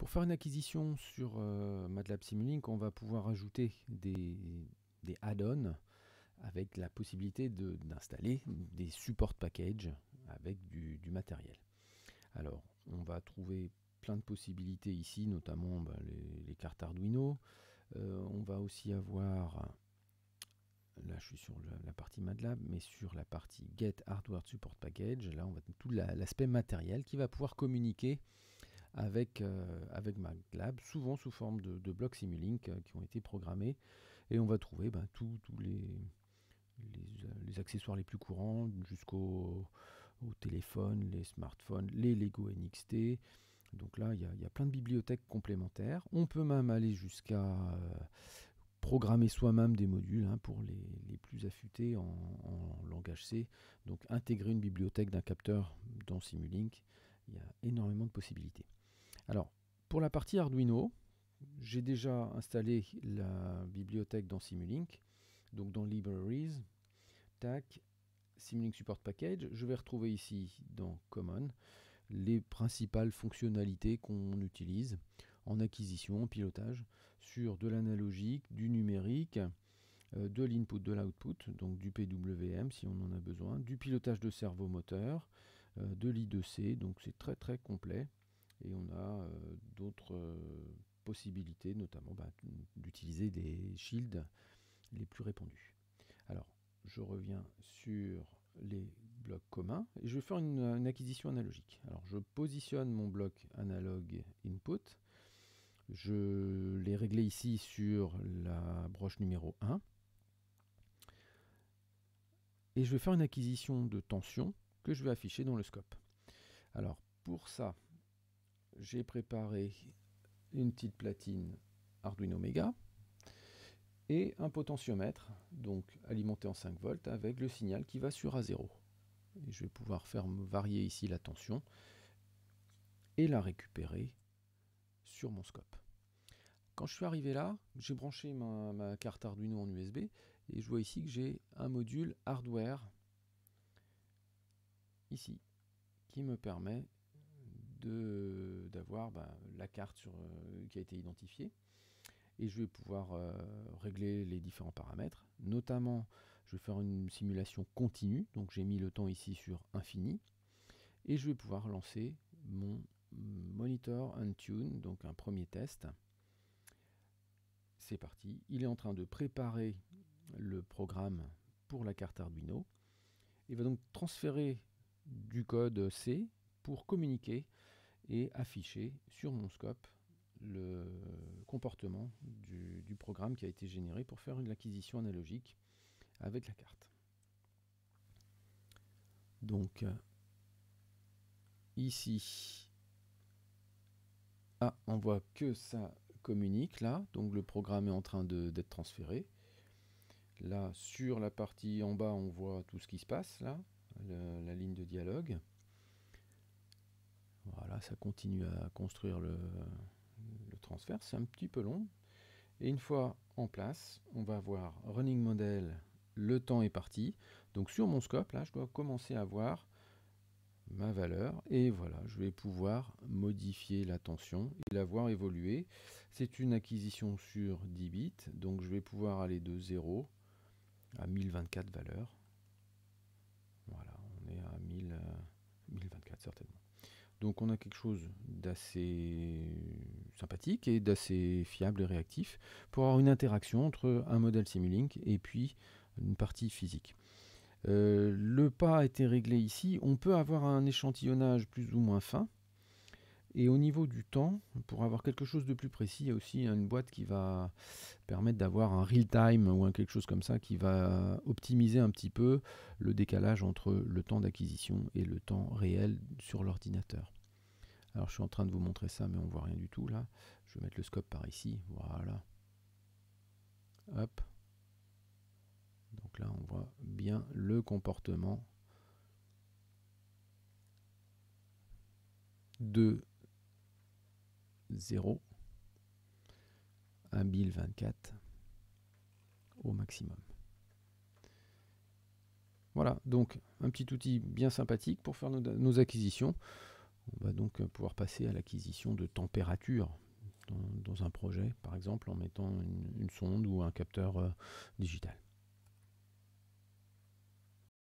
Pour faire une acquisition sur MATLAB Simulink, on va pouvoir ajouter des add-ons avec la possibilité d'installer des support packages avec du matériel. Alors, on va trouver plein de possibilités ici, notamment les cartes Arduino. On va aussi avoir, là je suis sur la partie MATLAB, mais sur la partie Get Hardware Support Package, là on va tout l'aspect matériel qui va pouvoir communiquer avec MATLAB, souvent sous forme de blocs Simulink qui ont été programmés. Et on va trouver tous les accessoires les plus courants, jusqu'au téléphone, les smartphones, les Lego NXT. Donc là, il y a plein de bibliothèques complémentaires. On peut même aller jusqu'à programmer soi-même des modules pour les plus affûtés en langage C. Donc intégrer une bibliothèque d'un capteur dans Simulink, il y a énormément de possibilités. Alors, pour la partie Arduino, j'ai déjà installé la bibliothèque dans Simulink, donc dans Libraries, tac, Simulink Support Package. Je vais retrouver ici dans Common les principales fonctionnalités qu'on utilise en acquisition, en pilotage, sur de l'analogique, du numérique, de l'input, de l'output, donc du PWM si on en a besoin, du pilotage de servomoteur, de l'I2C, donc c'est très très complet. Et on a d'autres possibilités, notamment d'utiliser des shields les plus répandus. Alors, je reviens sur les blocs communs et je vais faire une acquisition analogique. Alors, je positionne mon bloc analogue input. Je l'ai réglé ici sur la broche numéro 1. Et je vais faire une acquisition de tension que je vais afficher dans le scope. Alors, pour ça, j'ai préparé une petite platine Arduino Mega et un potentiomètre, donc alimenté en 5 volts, avec le signal qui va sur A0. Et je vais pouvoir faire varier ici la tension et la récupérer sur mon scope. Quand je suis arrivé là, j'ai branché ma carte Arduino en USB et je vois ici que j'ai un module hardware ici qui me permet d'avoir la carte qui a été identifiée. Et je vais pouvoir régler les différents paramètres. Notamment, je vais faire une simulation continue. Donc j'ai mis le temps ici sur infini. Et je vais pouvoir lancer mon monitor untune, donc un premier test. C'est parti. Il est en train de préparer le programme pour la carte Arduino. Il va donc transférer du code C pour communiquer et afficher sur mon scope le comportement du programme qui a été généré pour faire une acquisition analogique avec la carte. Donc ici, on voit que ça communique là, donc le programme est en train d'être transféré. Là, sur la partie en bas, on voit tout ce qui se passe là, la ligne de dialogue. Voilà, ça continue à construire le transfert, c'est un petit peu long. Et une fois en place, on va voir Running Model, le temps est parti. Donc sur mon scope, là, je dois commencer à voir ma valeur. Et voilà, je vais pouvoir modifier la tension et la voir évoluer. C'est une acquisition sur 10 bits, donc je vais pouvoir aller de 0 à 1024 valeurs. Voilà, on est à 1024 certainement. Donc on a quelque chose d'assez sympathique et d'assez fiable et réactif pour avoir une interaction entre un modèle Simulink et puis une partie physique. Le pas a été réglé ici. On peut avoir un échantillonnage plus ou moins fin. Et au niveau du temps, pour avoir quelque chose de plus précis, il y a aussi une boîte qui va permettre d'avoir un real-time ou quelque chose comme ça qui va optimiser un petit peu le décalage entre le temps d'acquisition et le temps réel sur l'ordinateur. Alors je suis en train de vous montrer ça, mais on voit rien du tout là. Je vais mettre le scope par ici, voilà. Hop. Donc là, on voit bien le comportement de 0 à 1024 au maximum. Voilà, donc un petit outil bien sympathique pour faire nos acquisitions. On va donc pouvoir passer à l'acquisition de température dans un projet, par exemple en mettant une sonde ou un capteur digital.